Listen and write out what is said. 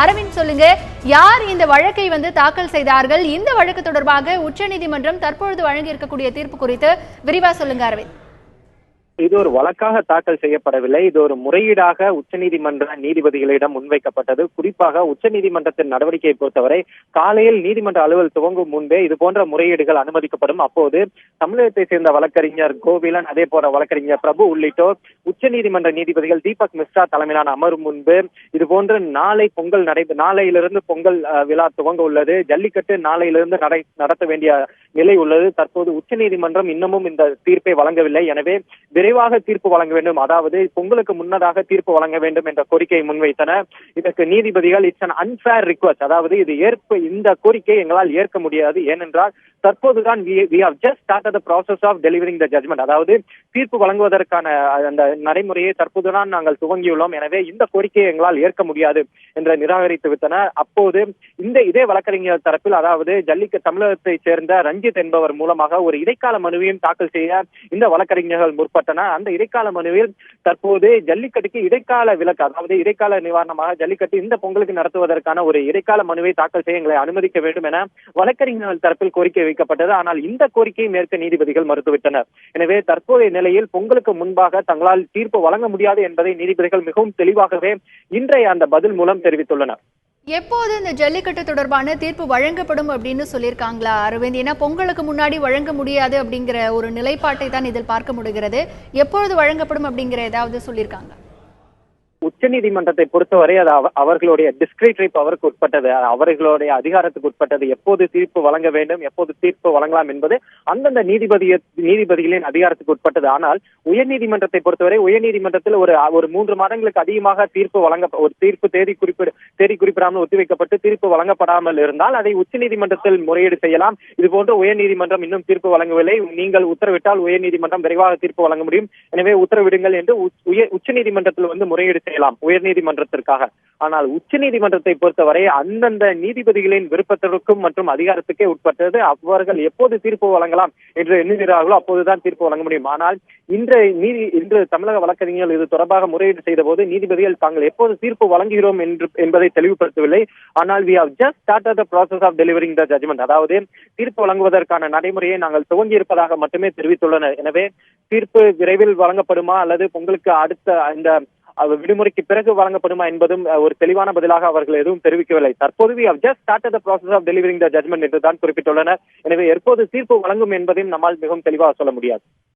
அரவிந்த் சொல்லுங்க, யார் இந்த வழக்கை தாக்கல் செய்தார்கள்? இந்த வழக்கு தொடர்பாக உச்சநீதிமன்றம் தற்பொழுது வழங்கி இருக்கக்கூடிய தீர்ப்பு குறித்து விரிவா சொல்லுங்க அரவிந்த். இது ஒரு வழக்காக தாக்கல் செய்யப்படவில்லை. இது ஒரு முறையீடாக உச்சநீதிமன்ற நீதிபதிகளிடம் முன்வைக்கப்பட்டது. குறிப்பாக உச்சநீதிமன்றத்தின் நடவடிக்கையை பொறுத்தவரை காலையில் நீதிமன்ற அலுவல் துவங்கும் முன்பே இது போன்ற முறையீடுகள் அனுமதிக்கப்படும். அப்போது தமிழகத்தை சேர்ந்த வழக்கறிஞர் கோவிலன், அதே போல வழக்கறிஞர் பிரபு உள்ளிட்டோர் உச்சநீதிமன்ற நீதிபதிகள் தீபக் மிஸ்ரா தலைமையிலான அமர்வு முன்பு இது போன்ற நாளையிலிருந்து பொங்கல் விழா துவங்க உள்ளது, ஜல்லிக்கட்டு நாளையிலிருந்து நடத்த வேண்டிய நிலை உள்ளது. தற்போது உச்சநீதிமன்றம் இன்னமும் இந்த தீர்ப்பை வழங்கவில்லை. எனவே விரைவாக தீர்ப்பு வழங்க வேண்டும், அதாவது பொங்கலுக்கு முன்னதாக தீர்ப்பு வழங்க வேண்டும் என்ற கோரிக்கையை முன்வைத்தனர். இதற்கு நீதிபதிகள் இட்ஸ் அன் அன்ஃபேர் ரிக்வெஸ்ட், அதாவது இந்த கோரிக்கையை எங்களால் ஏற்க முடியாது, ஏனென்றால் தற்போதுதான் we have just started the process of delivering the judgment, அதாவது தீர்ப்பு வழங்குவதற்கான அந்த நடைமுறையை தற்போதுதான் நாங்கள் துவங்கியுள்ளோம். எனவே இந்த கோரிக்கையை எங்களால் ஏற்க முடியாது என்று நிராகரித்து விட்டனர். அப்போது இதே வழக்கறிஞர் தரப்பில், அதாவது தமிழகத்தை சேர்ந்த ரஞ்சித் என்பவர் மூலமாக ஒரு இடைக்கால மனுவையும் தாக்கல் செய்ய இந்த வழக்கறிஞர்கள் முற்பட்டனர். அந்த இடைக்கால மனுவில் தற்போது ஜல்லிக்கட்டுக்கு இடைக்கால விலக்கு, அதாவது இடைக்கால நிவாரணமாக ஜல்லிக்கட்டு இந்த பொங்கலுக்கு நடத்துவதற்கான ஒரு இடைக்கால மனுவை தாக்கல் செய்ய எங்களை அனுமதிக்க வேண்டும் என வழக்கறிஞர்கள் தரப்பில் கோரிக்கை வைக்கப்பட்டது. ஆனால் இந்த கோரிக்கையை மேற்க நீதிபதிகள் மறுத்துவிட்டனர். எனவே தற்போதைய நிலையில் பொங்கலுக்கு முன்பாக தங்களால் தீர்ப்பு வழங்க முடியாது என்பதை நீதிபதிகள் மிகவும் தெளிவாகவே இன்றைய அந்த பதில் மூலம் தெரிவித்துள்ளனர். எப்போது இந்த ஜல்லிக்கட்டு தொடர்பான தீர்ப்பு வழங்கப்படும் அப்படின்னு சொல்லியிருக்காங்களா அரவிந்த்? ஏன்னா பொங்கலுக்கு முன்னாடி வழங்க முடியாது அப்படிங்கிற ஒரு நிலைப்பாட்டை தான் இதில் பார்க்க முடிகிறது. எப்பொழுது வழங்கப்படும் அப்படிங்கிற ஏதாவது சொல்லியிருக்காங்க? உச்சநீதிமன்றத்தை பொறுத்தவரை அது அவர்களுடைய டிஸ்கிரிட்டரி பவருக்கு உட்பட்டது, அவர்களுடைய அதிகாரத்துக்கு உட்பட்டது. எப்போது தீர்ப்பு வழங்க வேண்டும், எப்போது தீர்ப்பு வழங்கலாம் என்பது அந்தந்த நீதிபதிகளின் அதிகாரத்துக்கு உட்பட்டது. ஆனால் உயர்நீதிமன்றத்தை பொறுத்தவரை உயர்நீதிமன்றத்தில் ஒரு 3 மாதங்களுக்கு அதிகமாக ஒரு தீர்ப்பு தேதி குறிப்பிடாமல் ஒத்திவைக்கப்பட்டு தீர்ப்பு வழங்கப்படாமல் இருந்தால் அதை உச்சநீதிமன்றத்தில் முறையீடு செய்யலாம். இது போன்று உயர்நீதிமன்றம் இன்னும் தீர்ப்பு வழங்கவில்லை, நீங்கள் உத்தரவிட்டால் உயர்நீதிமன்றம் விரைவாக தீர்ப்பு வழங்க முடியும், எனவே உத்தரவிடுங்கள் என்று உச்சநீதிமன்றத்தில் முறையீடு செய்யலாம் உயர்நீதிமன்றத்திற்காக. ஆனால் உச்சநீதிமன்றத்தை பொறுத்தவரை அந்தந்த நீதிபதிகளின் விருப்பத்திற்கும் மற்றும் அதிகாரத்துக்கே உட்பட்டது. அவர்கள் எப்போது தீர்ப்பு வழங்கலாம் என்று எண்ணுகிறார்களோ அப்போதுதான் தீர்ப்பு வழங்க முடியும். ஆனால் இன்று தமிழக வழக்கறிஞர்கள் இது தொடர்பாக முறையீடு செய்த போது நீதிபதிகள் தாங்கள் எப்போது தீர்ப்பு வழங்குகிறோம் என்பதை தெளிவுபடுத்தவில்லை. ஆனால் we have just started the process of delivering the judgment, அதாவது தீர்ப்பு வழங்குவதற்கான நடைமுறையை நாங்கள் துவங்கி இருப்பதாக மட்டுமே தெரிவித்துள்ளனர். எனவே தீர்ப்பு விரைவில் வழங்கப்படுமா அல்லது பொங்கலுக்கு அடுத்த இந்த விடுமுறைக்கு பிறகு வழங்கப்படுமா என்பதும் ஒரு தெளிவான பதிலாக அவர்கள் எதுவும் தெரிவிக்கவில்லை. தற்போது we have just started the process of delivering the judgment என்று தான் குறிப்பிட்டுள்ளனர். எனவே எப்போது தீர்ப்பு வழங்கும் என்பதையும் நம்மால் மிகவும் தெளிவாக சொல்ல முடியாது.